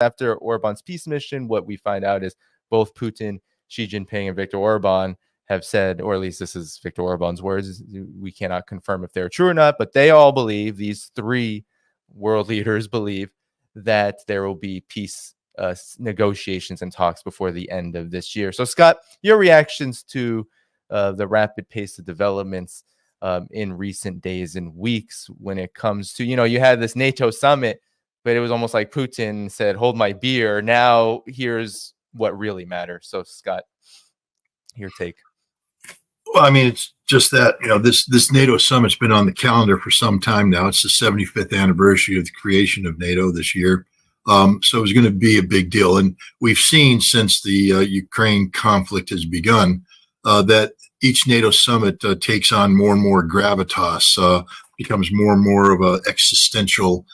after Orban's peace mission, what we find out is both Putin, Xi Jinping, and Viktor Orban have said, or at least this is Viktor Orban's words, we cannot confirm if they're true or not, but they all believe, these three world leaders believe, that there will be peace negotiations and talks before the end of this year. So, Scott, your reactions to the rapid pace of developments in recent days and weeks when it comes to, you had this NATO summit, but it was almost like Putin said, hold my beer. Now here's what really matters. So, Scott, your take. Well, I mean, it's just that, this NATO summit's been on the calendar for some time now. It's the 75th anniversary of the creation of NATO this year. So it was going to be a big deal. And we've seen since the Ukraine conflict has begun that each NATO summit takes on more and more gravitas, becomes more and more of an existential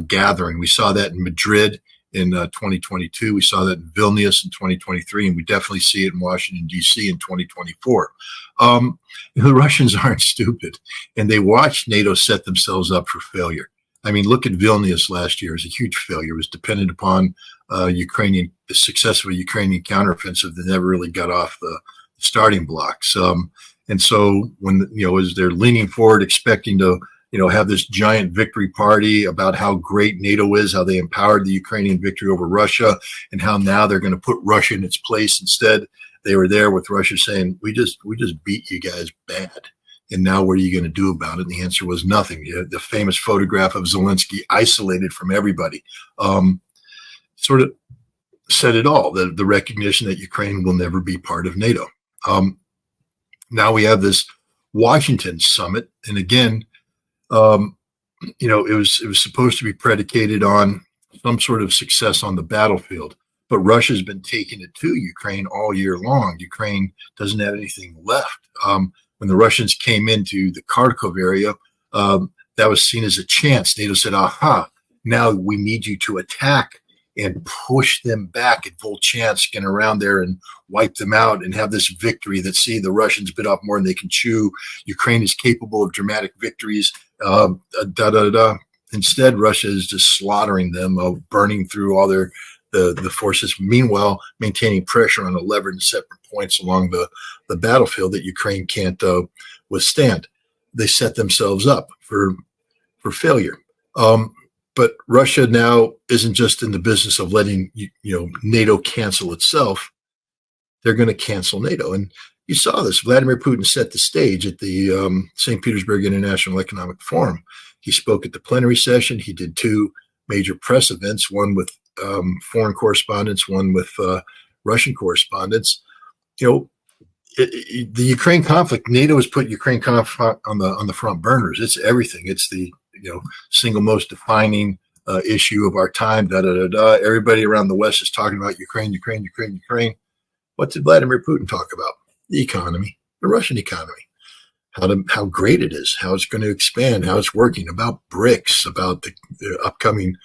gathering. We saw that in Madrid in 2022. We saw that in Vilnius in 2023, and we definitely see it in Washington, D.C. in 2024. The Russians aren't stupid, and they watched NATO set themselves up for failure. I mean, look at Vilnius last year. It was a huge failure. It was dependent upon the successful Ukrainian counteroffensive that never really got off the starting blocks. And so when, as they're leaning forward, expecting to, have this giant victory party about how great NATO is, how they empowered the Ukrainian victory over Russia, and how now they're going to put Russia in its place. Instead, they were there with Russia saying, we just beat you guys bad. And now what are you going to do about it? And the answer was nothing. The famous photograph of Zelensky isolated from everybody sort of said it all, the recognition that Ukraine will never be part of NATO. Now we have this Washington summit. And again, it was supposed to be predicated on some sort of success on the battlefield. But Russia's been taking it to Ukraine all year long. Ukraine doesn't have anything left. When the Russians came into the Kharkov area, that was seen as a chance. NATO said, aha, now we need you to attack and push them back at Volchansk and around there and wipe them out and have this victory that, see, the Russians bit off more than they can chew. Ukraine is capable of dramatic victories. Instead, Russia is just slaughtering them, burning through all the forces, meanwhile maintaining pressure on 11 separate points along the battlefield that Ukraine can't withstand. They set themselves up for failure. But Russia now isn't just in the business of letting NATO cancel itself. They're going to cancel NATO. And you saw this. Vladimir Putin set the stage at the St. Petersburg International Economic Forum. He spoke at the plenary session. He did two major press events, one with foreign correspondents, one with Russian correspondents. The Ukraine conflict, NATO has put Ukraine conflict on the front burners. It's everything. It's the single most defining issue of our time. Everybody around the West is talking about Ukraine, Ukraine, Ukraine, Ukraine. What did Vladimir Putin talk about? The economy, the Russian economy, how great it is, how it's going to expand, how it's working, about BRICS, about the upcoming,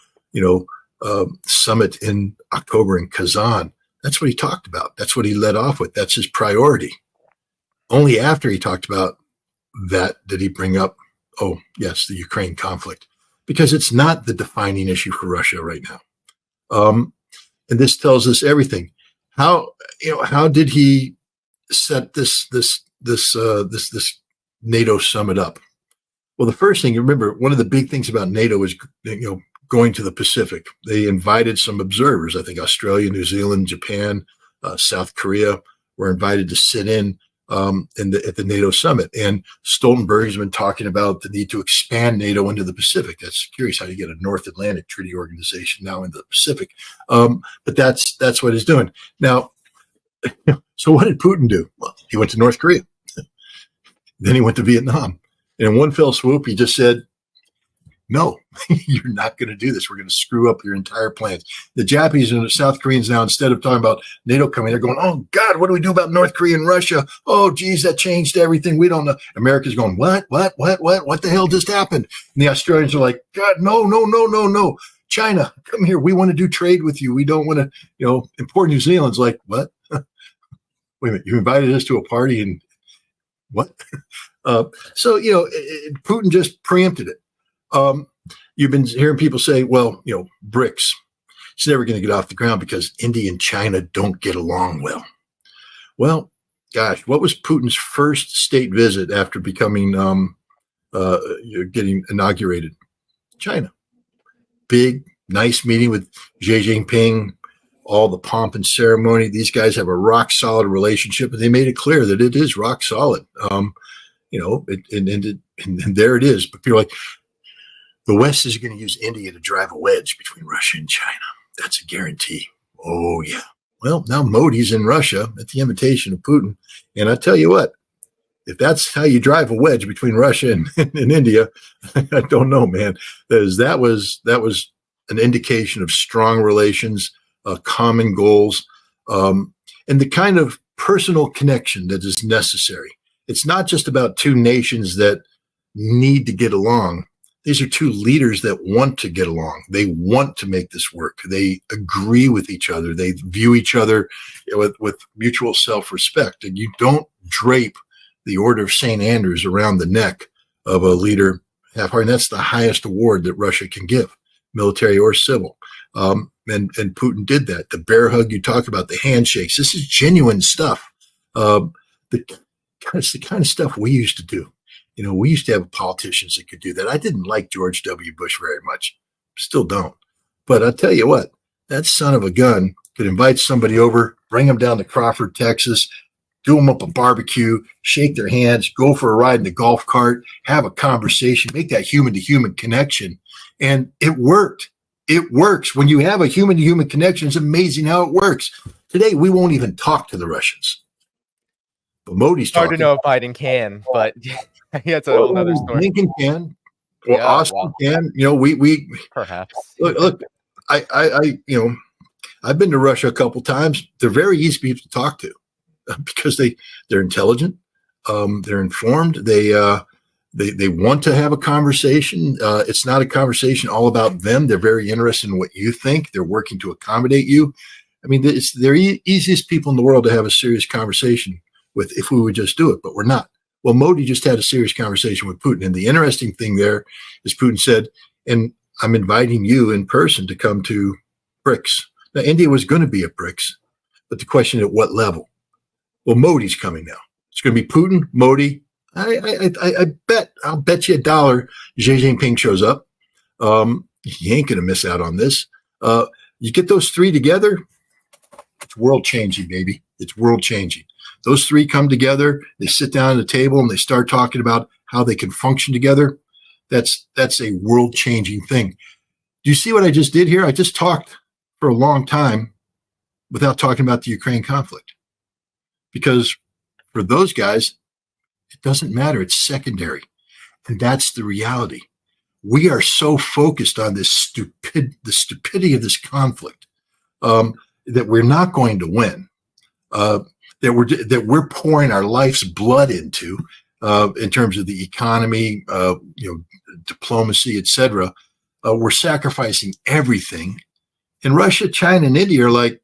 summit in October in Kazan. That's what he talked about. That's what he led off with. That's his priority. Only after he talked about that did he bring up, oh, yes, the Ukraine conflict, because it's not the defining issue for Russia right now. And this tells us everything. How did he set this NATO summit up? Well, the first thing, you remember, one of the big things about NATO is, going to the Pacific. They invited some observers. I think Australia, New Zealand, Japan, South Korea were invited to sit in at the NATO summit. And Stoltenberg has been talking about the need to expand NATO into the Pacific. That's curious how you get a North Atlantic Treaty Organization now into the Pacific. But that's what he's doing. Now, so what did Putin do? Well, he went to North Korea. Then he went to Vietnam. And in one fell swoop, he just said, no, you're not going to do this. We're going to screw up your entire plans. The Japanese and the South Koreans now, instead of talking about NATO coming, they're going, oh, God, what do we do about North Korea and Russia? Oh, geez, that changed everything. We don't know. America's going, what the hell just happened? And the Australians are like, God, no. China, come here. We want to do trade with you. We don't want to, import New Zealand's like, what? Wait a minute. You invited us to a party and what? So, Putin just preempted it. You've been hearing people say, well, BRICS. it's never going to get off the ground because India and China don't get along well. Well, gosh, what was Putin's first state visit after becoming getting inaugurated? China. Big, nice meeting with Xi Jinping, all the pomp and ceremony. These guys have a rock solid relationship, and they made it clear that it is rock solid. And there it is. But people are like, the West is going to use India to drive a wedge between Russia and China. That's a guarantee. Oh, yeah. Well, now Modi's in Russia at the invitation of Putin. And I tell you what, if that's how you drive a wedge between Russia and India, I don't know, man. That was an indication of strong relations, common goals, and the kind of personal connection that is necessary. It's not just about two nations that need to get along. These are two leaders that want to get along. They want to make this work. They agree with each other. They view each other with mutual self-respect. And you don't drape the Order of St. Andrews around the neck of a leader half-hearted. And that's the highest award that Russia can give, military or civil. And Putin did that. The bear hug you talk about, the handshakes. This is genuine stuff. It's the kind of stuff we used to do. We used to have politicians that could do that. I didn't like George W. Bush very much. Still don't. But I'll tell you what, that son of a gun could invite somebody over, bring them down to Crawford, Texas, do them up a barbecue, shake their hands, go for a ride in the golf cart, have a conversation, make that human-to-human connection. And it worked. It works. When you have a human-to-human connection, it's amazing how it works. Today, we won't even talk to the Russians. But Modi's talking. Hard to know if Biden can, but that's a whole other story. Lincoln can. Well, yeah, Austin can. We perhaps. Look, I've been to Russia a couple times. They're very easy people to talk to because they're intelligent, they're informed, they want to have a conversation. It's not a conversation all about them. They're very interested in what you think. They're working to accommodate you. I mean, they're easiest people in the world to have a serious conversation with if we would just do it, but we're not. Well, Modi just had a serious conversation with Putin. And the interesting thing there is Putin said, and I'm inviting you in person to come to BRICS. Now, India was going to be at BRICS, but the question at what level? Well, Modi's coming now. It's going to be Putin, Modi. I'll bet you $1 Xi Jinping shows up. You ain't going to miss out on this. You get those three together, it's world changing, baby. It's world changing. Those three come together, they sit down at the table and they start talking about how they can function together. That's a world changing thing. Do you see what I just did here? I just talked for a long time without talking about the Ukraine conflict. Because for those guys, it doesn't matter. It's secondary. And that's the reality. We are so focused on the stupidity of this conflict that we're not going to win. That we're pouring our life's blood into in terms of the economy, diplomacy, etc. We're sacrificing everything. And Russia, China, and India are like,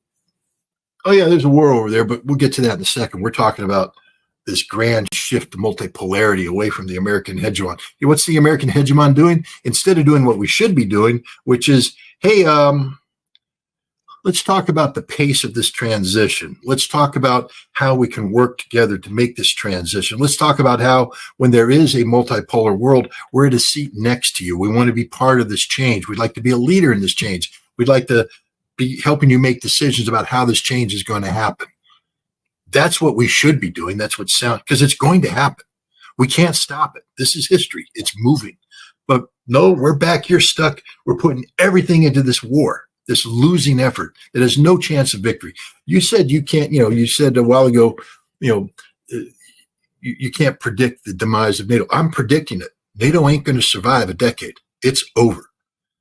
oh yeah, there's a war over there, but we'll get to that in a second. We're talking about this grand shift to multipolarity away from the American hegemon. What's the American hegemon doing? Instead of doing what we should be doing, which is, hey, let's talk about the pace of this transition. Let's talk about how we can work together to make this transition. Let's talk about how when there is a multipolar world, we're at a seat next to you. We want to be part of this change. We'd like to be a leader in this change. We'd like to be helping you make decisions about how this change is going to happen. That's what we should be doing. That's what sounds, because it's going to happen. We can't stop it. This is history. It's moving. But no, we're back here stuck. We're putting everything into this war, this losing effort that has no chance of victory. You said you can't, you said a while ago, you can't predict the demise of NATO. I'm predicting it. NATO ain't going to survive a decade. It's over.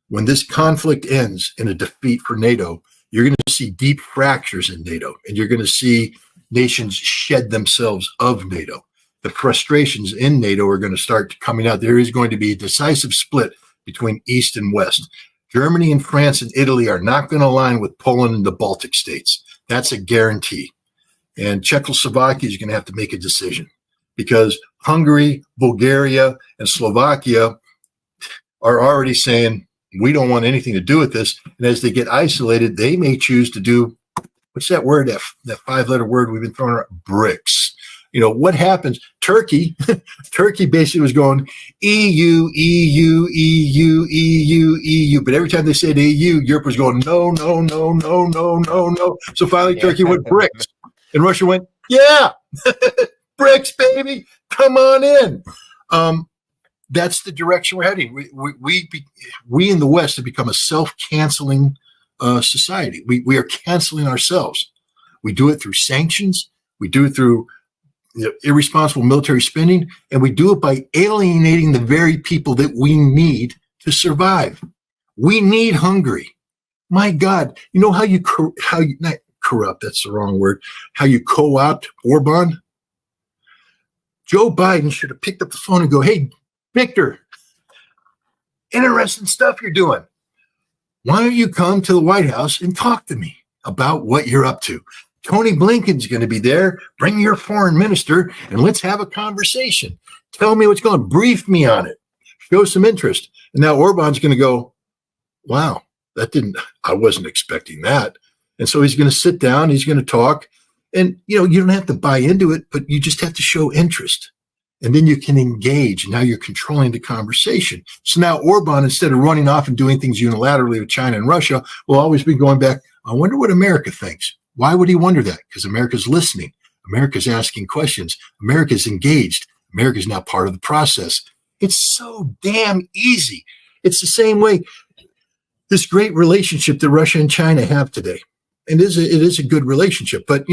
When this conflict ends in a defeat for NATO, you're going to see deep fractures in NATO, and you're going to see nations shed themselves of NATO. The frustrations in NATO are going to start coming out. There is going to be a decisive split between East and West. Germany and France and Italy are not going to align with Poland and the Baltic states. That's a guarantee. And Czechoslovakia is going to have to make a decision because Hungary, Bulgaria, and Slovakia are already saying, we don't want anything to do with this. And as they get isolated, they may choose to do, what's that word, that 5-letter word we've been throwing around? BRICS. You know, what happens? Turkey basically was going EU, EU, EU, EU, EU. But every time they said EU, Europe was going, no, no, no, no, no, no, no. So finally, Turkey went BRICS. And Russia went, yeah, BRICS, baby, come on in. That's the direction we're heading. We in the West have become a self-canceling society. We are canceling ourselves. We do it through sanctions. We do it through irresponsible military spending, and we do it by alienating the very people that we need to survive. We need Hungary. My God, you know how you not corrupt, that's the wrong word, how you co-opt Orban? Joe Biden should have picked up the phone and go, hey, Victor, interesting stuff you're doing. Why don't you come to the White House and talk to me about what you're up to? Tony Blinken's going to be there. Bring your foreign minister and let's have a conversation. Tell me what's going on. Brief me on it. Show some interest. And now Orban's going to go, wow, I wasn't expecting that. And so he's going to sit down. He's going to talk. And, you don't have to buy into it, but you just have to show interest. And then you can engage. Now you're controlling the conversation. So now Orban, instead of running off and doing things unilaterally with China and Russia, will always be going back, I wonder what America thinks. Why would he wonder that? Because America's listening. America's asking questions. America's engaged. America's now part of the process. It's so damn easy. It's the same way this great relationship that Russia and China have today. And it is a good relationship. But,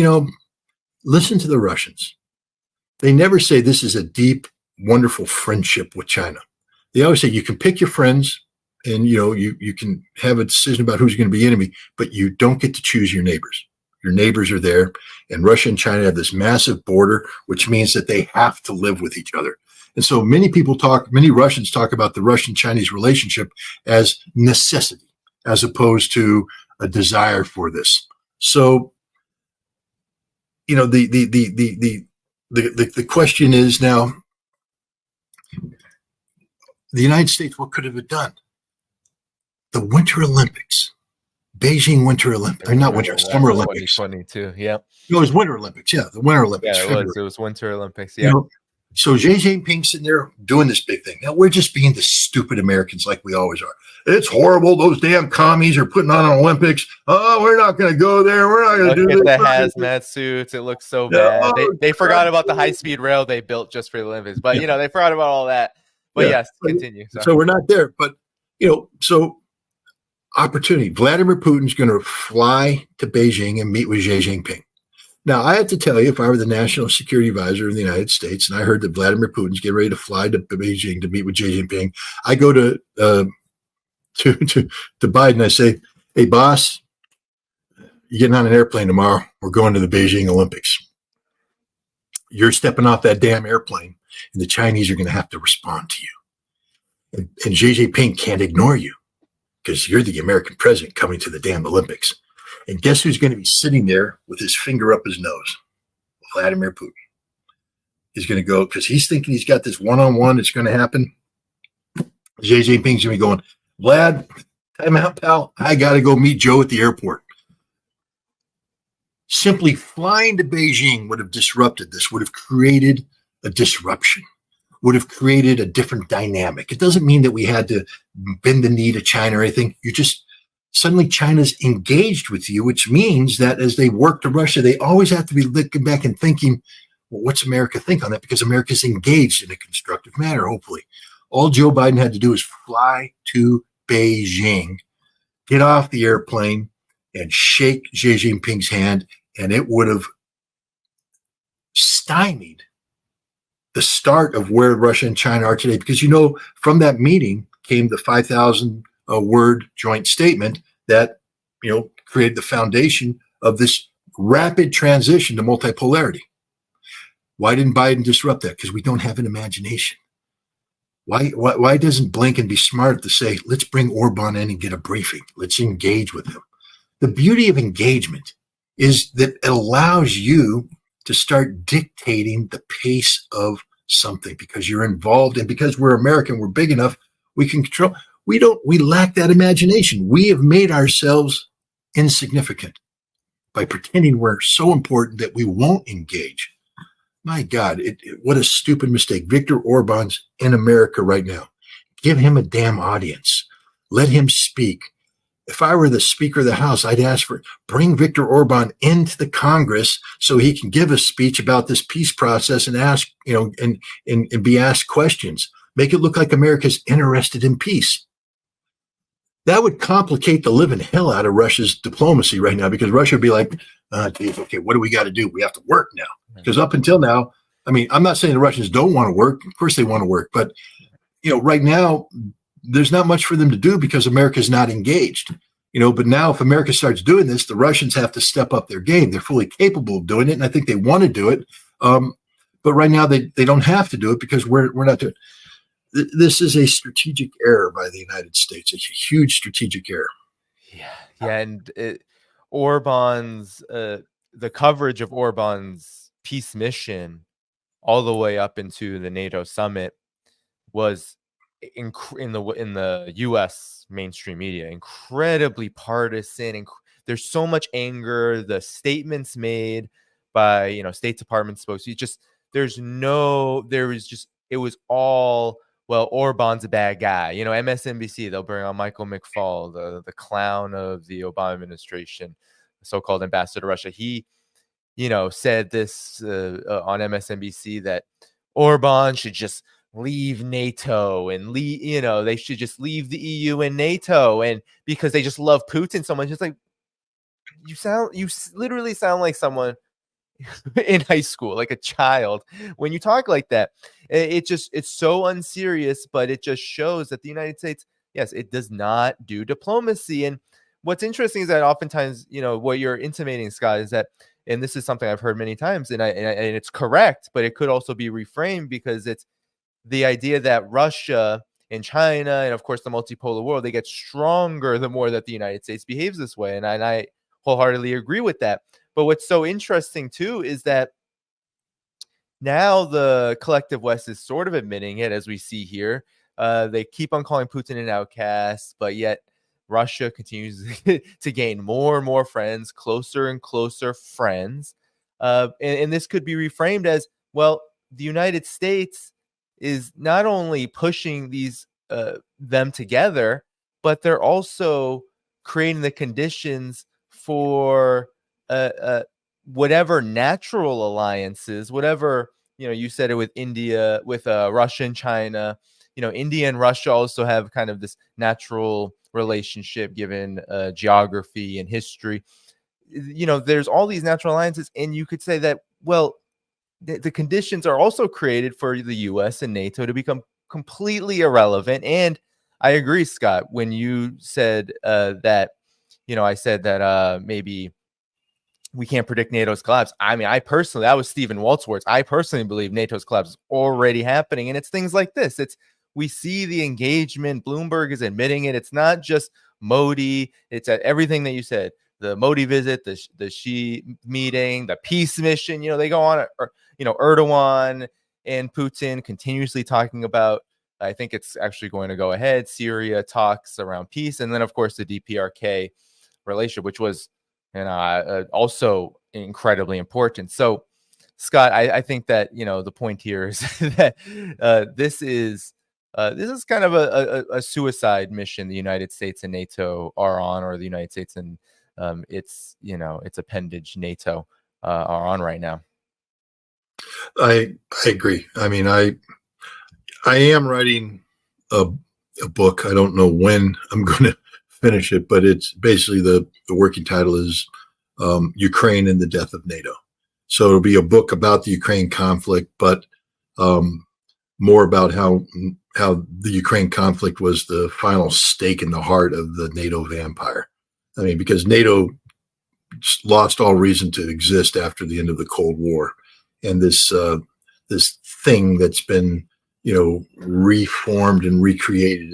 listen to the Russians. They never say this is a deep, wonderful friendship with China. They always say you can pick your friends and, you can have a decision about who's going to be enemy, but you don't get to choose your neighbors. Your neighbors are there, and Russia and China have this massive border, which means that they have to live with each other. And so many Russians talk about the Russian-Chinese relationship as necessity, as opposed to a desire for this. So, the question is now, the United States, what could have it done? The Winter Olympics. Beijing Winter Olympics, or not Winter, Summer Olympics. 2022, yeah. No, it was Winter Olympics, yeah, the Winter Olympics. Yeah, it was Winter Olympics, yeah. So Xi Jinping sitting there doing this big thing. Now, we're just being the stupid Americans like we always are. It's horrible. Those damn commies are putting on an Olympics. Oh, we're not going to go there. We're not going to do this. Look at the hazmat suits. It looks so bad. They forgot about the high-speed rail they built just for the Olympics. But, they forgot about all that. But, yes, continue. Sorry. So we're not there. But, so opportunity. Vladimir Putin's going to fly to Beijing and meet with Xi Jinping. Now, I have to tell you, if I were the national security advisor in the United States and I heard that Vladimir Putin's getting ready to fly to Beijing to meet with Xi Jinping, I go to Biden. I say, hey, boss, you're getting on an airplane tomorrow. We're going to the Beijing Olympics. You're stepping off that damn airplane, and the Chinese are going to have to respond to you. And Xi Jinping can't ignore you, because you're the American president coming to the damn Olympics. And guess who's going to be sitting there with his finger up his nose? Vladimir Putin. He's going to go, because he's thinking he's got this one-on-one that's going to happen. Xi Jinping's going to be going, Vlad, time out, pal. I got to go meet Joe at the airport. Simply flying to Beijing would have disrupted this, would have created a disruption, would have created a different dynamic. It doesn't mean that we had to bend the knee to China or anything. Suddenly China's engaged with you, which means that as they work to Russia, they always have to be looking back and thinking, well, what's America think on that? Because America's engaged in a constructive manner, hopefully. All Joe Biden had to do is fly to Beijing, get off the airplane, and shake Xi Jinping's hand, and it would have stymied the start of where Russia and China are today. Because, from that meeting came the 5,000 word joint statement that, created the foundation of this rapid transition to multipolarity. Why didn't Biden disrupt that? Because we don't have an imagination. Why doesn't Blinken be smart to say, let's bring Orban in and get a briefing. Let's engage with him. The beauty of engagement is that it allows you to start dictating the pace of something because you're involved, and because we're American, we're big enough, we can control. We lack that imagination. We have made ourselves insignificant by pretending we're so important that we won't engage. My God, what a stupid mistake. Viktor Orban's in America right now. Give him a damn audience. Let him speak. If I were the Speaker of the House, I'd ask for, bring Viktor Orban into the Congress so he can give a speech about this peace process and ask, and be asked questions. Make it look like America's interested in peace. That would complicate the living hell out of Russia's diplomacy right now, because Russia would be like, geez, okay, what do we got to do? We have to work now. Because up until now, I mean, I'm not saying the Russians don't want to work. Of course they want to work. But, right now, there's not much for them to do because America's not engaged. But now if America starts doing this, the Russians have to step up their game. They're fully capable of doing it, and I think they want to do it. But right now they don't have to do it because we're not doing it. This is a strategic error by the United States, a huge strategic error. Yeah, and Orban's the coverage of Orban's peace mission all the way up into the NATO summit was in the U.S. mainstream media incredibly partisan. There's so much anger. The statements made by State Department spokespeople, it was all, well, Orban's a bad guy. MSNBC, they'll bring on Michael McFaul, the clown of the Obama administration, the so-called ambassador to Russia. He, said this on MSNBC that Orban should just leave NATO and they should just leave the EU and NATO, and because they just love Putin so much. It's like, you literally sound like someone in high school, like a child, when you talk like that. It's so unserious, but it just shows that the United States, yes, it does not do diplomacy. And what's interesting is that oftentimes, what you're intimating, Scott, is that, and this is something I've heard many times, and it's correct, but it could also be reframed, because it's the idea that Russia and China and, of course, the multipolar world, they get stronger the more that the United States behaves this way. And I wholeheartedly agree with that. But what's so interesting, too, is that now the collective West is sort of admitting it, as we see here. They keep on calling Putin an outcast, but yet Russia continues to gain more and more friends, closer and closer friends. And this could be reframed as, well, the United States is not only pushing them together, but they're also creating the conditions for whatever natural alliances, whatever, you said it with India, with Russia and China. India and Russia also have kind of this natural relationship given geography and history. There's all these natural alliances, and you could say that, well, the conditions are also created for the U.S. and NATO to become completely irrelevant. And I agree, Scott, when you said that, I said that maybe we can't predict NATO's collapse. I mean, that was Stephen Walt's words. I personally believe NATO's collapse is already happening. And it's things like this. We see the engagement. Bloomberg is admitting it. It's not just Modi. It's at everything that you said. The Modi visit, the Xi meeting, the peace mission, they go on, Erdogan and Putin continuously talking about, I think it's actually going to go ahead, Syria talks around peace. And then, of course, the DPRK relationship, which was also incredibly important. So, Scott, I think that, the point here is that this is kind of a suicide mission the United States and NATO are on, or the United States and its appendage NATO are on right now. I agree. I mean, I am writing a book. I don't know when I'm going to finish it, but it's basically the working title is Ukraine and the Death of NATO. So it'll be a book about the Ukraine conflict, but more about how the Ukraine conflict was the final stake in the heart of the NATO vampire. I mean, because NATO lost all reason to exist after the end of the Cold War, and this thing that's been reformed and recreated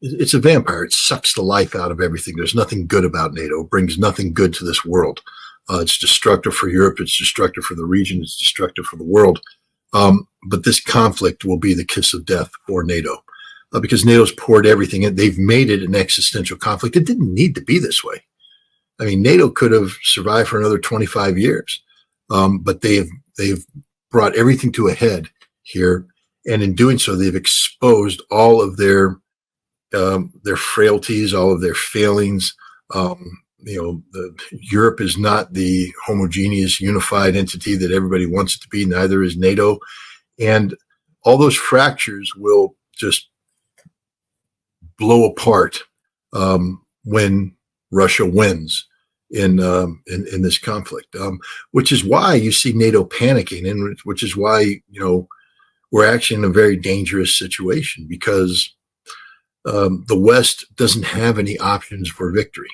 it's a vampire. It sucks the life out of everything. There's nothing good about NATO. It brings nothing good to this world. It's destructive for Europe. It's destructive for the region. It's destructive for the world. But this conflict will be the kiss of death for NATO. because NATO's poured everything in. They've made it an existential conflict. It didn't need to be this way. I mean, NATO could have survived for another 25 years, but they've brought everything to a head here, and in doing so, they've exposed all of their frailties, all of their failings. Europe is not the homogeneous, unified entity that everybody wants it to be. Neither is NATO, and all those fractures will just blow apart when Russia wins in this conflict, which is why you see NATO panicking, and which is why we're actually in a very dangerous situation, because the West doesn't have any options for victory.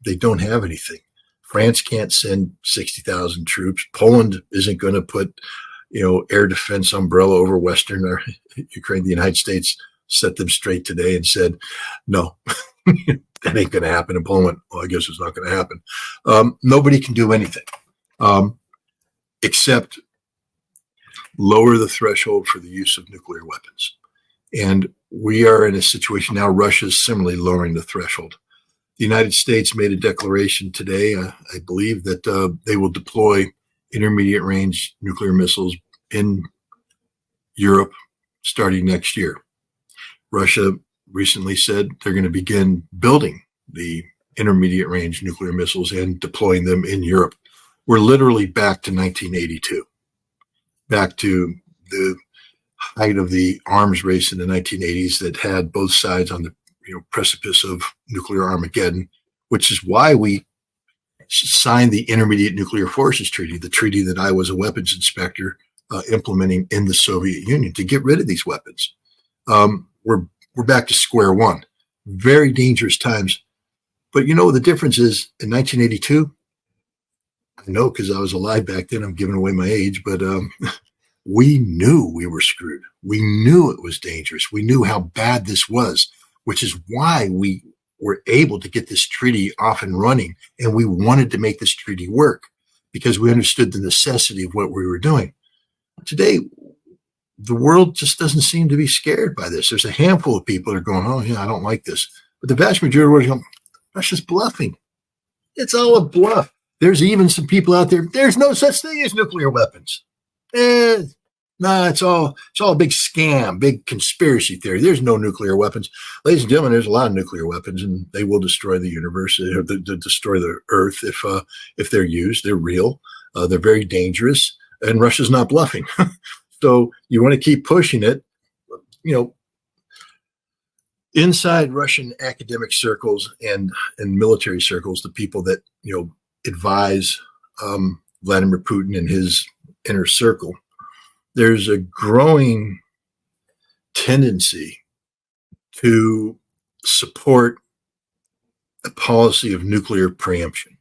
They don't have anything. France can't send 60,000 troops. Poland isn't going to put, air defense umbrella over Western or Ukraine. The United States set them straight today and said, no, that ain't going to happen. And Poland went, well, I guess it's not going to happen. Nobody can do anything except lower the threshold for the use of nuclear weapons. And we are in a situation now, Russia is similarly lowering the threshold. The United States made a declaration today, I believe, that they will deploy intermediate range nuclear missiles in Europe starting next year. Russia recently said they're going to begin building the intermediate range nuclear missiles and deploying them in Europe. We're literally back to 1982, back to the height of the arms race in the 1980s that had both sides on the precipice of nuclear Armageddon, which is why we signed the Intermediate Nuclear Forces Treaty, the treaty that I was a weapons inspector implementing in the Soviet Union to get rid of these weapons. We're back to square one. Very dangerous times. But the difference is in 1982, I know because I was alive back then, I'm giving away my age, but we knew we were screwed. We knew it was dangerous. We knew how bad this was, which is why we were able to get this treaty off and running. And we wanted to make this treaty work because we understood the necessity of what we were doing. Today, the world just doesn't seem to be scared by this. There's a handful of people that are going, oh, yeah, I don't like this. But the vast majority of the world is going, Russia's bluffing. It's all a bluff. There's even some people out there, there's no such thing as nuclear weapons. No, it's all a big scam, big conspiracy theory. There's no nuclear weapons. Ladies and gentlemen, there's a lot of nuclear weapons, and they will destroy the universe, or destroy the earth if they're used. They're real. They're very dangerous, and Russia's not bluffing. So you want to keep pushing it. Inside Russian academic circles and military circles, the people that advise Vladimir Putin and his inner circle, there's a growing tendency to support a policy of nuclear preemption.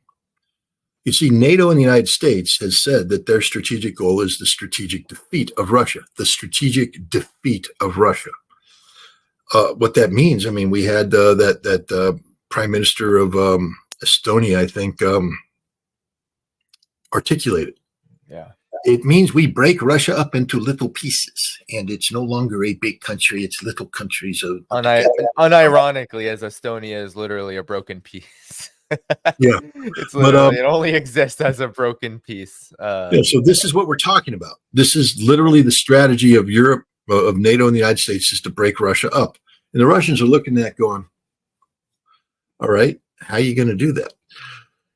You see, NATO and the United States has said that their strategic goal is the strategic defeat of Russia, the strategic defeat of Russia. What that means, I mean, we had that Prime Minister of Estonia, I think, articulated. Yeah. It means we break Russia up into little pieces, and it's no longer a big country. It's little countries. Unironically, as Estonia is literally a broken piece. Yeah. It's literally, it only exists as a broken piece. So this is what we're talking about. This is literally the strategy of Europe, of NATO and the United States, is to break Russia up. And the Russians are looking at that going, all right, how are you going to do that?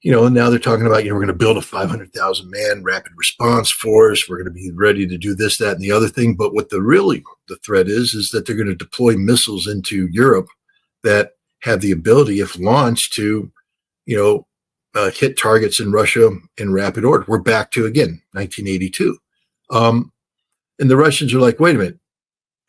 And now they're talking about, we're going to build a 500,000 man rapid response force. We're going to be ready to do this, that, and the other thing. But what the threat is that they're going to deploy missiles into Europe that have the ability, if launched, to, hit targets in Russia in rapid order. We're back to, again, 1982. And the Russians are like, wait a minute.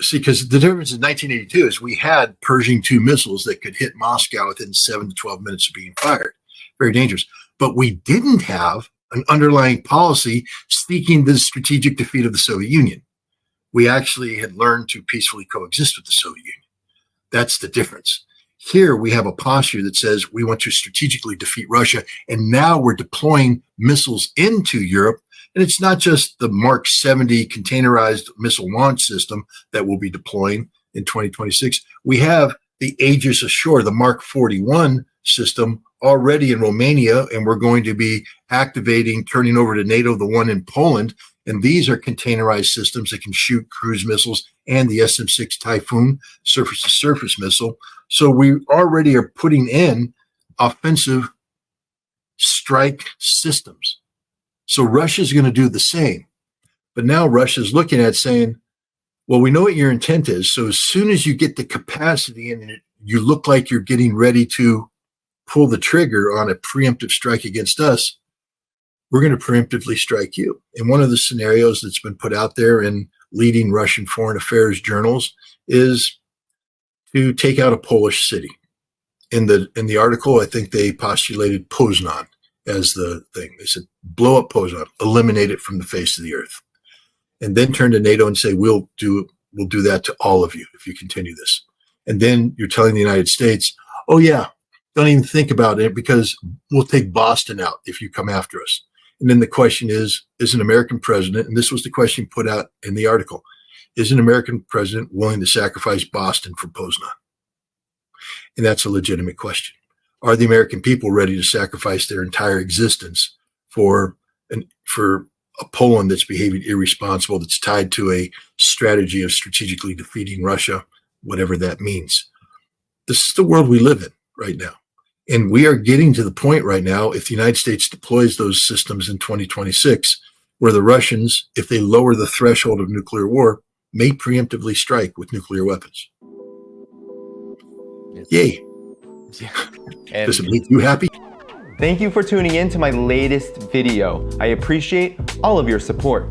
See, because the difference in 1982 is we had Pershing 2 missiles that could hit Moscow within 7 to 12 minutes of being fired. Very dangerous. But we didn't have an underlying policy seeking the strategic defeat of the Soviet Union. We actually had learned to peacefully coexist with the Soviet Union. That's the difference. Here we have a posture that says we want to strategically defeat Russia, and now we're deploying missiles into Europe. And it's not just the Mark 70 containerized missile launch system that we'll be deploying. in 2026. We have the Aegis Ashore, the Mark 41 system already in Romania, and we're going to be activating, turning over to NATO, the one in Poland. And these are containerized systems that can shoot cruise missiles and the SM-6 Typhoon surface-to-surface missile. So we already are putting in offensive strike systems. So Russia's going to do the same. But now Russia's looking at saying, well, we know what your intent is. So as soon as you get the capacity and you look like you're getting ready to pull the trigger on a preemptive strike against us, we're going to preemptively strike you. And one of the scenarios that's been put out there in leading Russian foreign affairs journals is to take out a Polish city. In the article, I think they postulated Poznan as the thing. They said, blow up Poznan, eliminate it from the face of the earth. And then turn to NATO and say, we'll do that to all of you if you continue this. And then you're telling the United States, oh yeah, don't even think about it because we'll take Boston out if you come after us. And then the question is an American president, and this was the question put out in the article, is an American president willing to sacrifice Boston for Poznan? And that's a legitimate question. Are the American people ready to sacrifice their entire existence for a Poland that's behaving irresponsible, that's tied to a strategy of strategically defeating Russia, whatever that means? This is the world we live in right now. And we are getting to the point right now, if the United States deploys those systems in 2026, where the Russians, if they lower the threshold of nuclear war, may preemptively strike with nuclear weapons. Yay. Yeah. Does it make you happy? Thank you for tuning in to my latest video. I appreciate all of your support.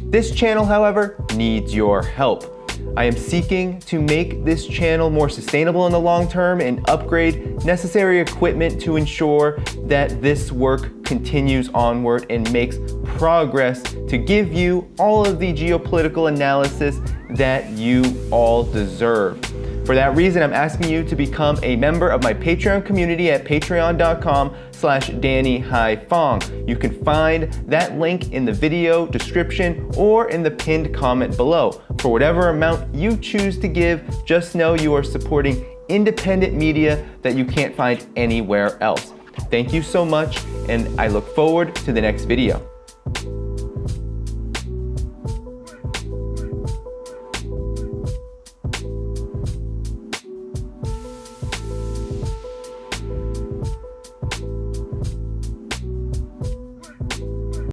This channel, however, needs your help. I am seeking to make this channel more sustainable in the long term and upgrade necessary equipment to ensure that this work continues onward and makes progress to give you all of the geopolitical analysis that you all deserve. For that reason, I'm asking you to become a member of my Patreon community at patreon.com/DannyHaiFong. You can find that link in the video description or in the pinned comment below. For whatever amount you choose to give, just know you are supporting independent media that you can't find anywhere else. Thank you so much, and I look forward to the next video.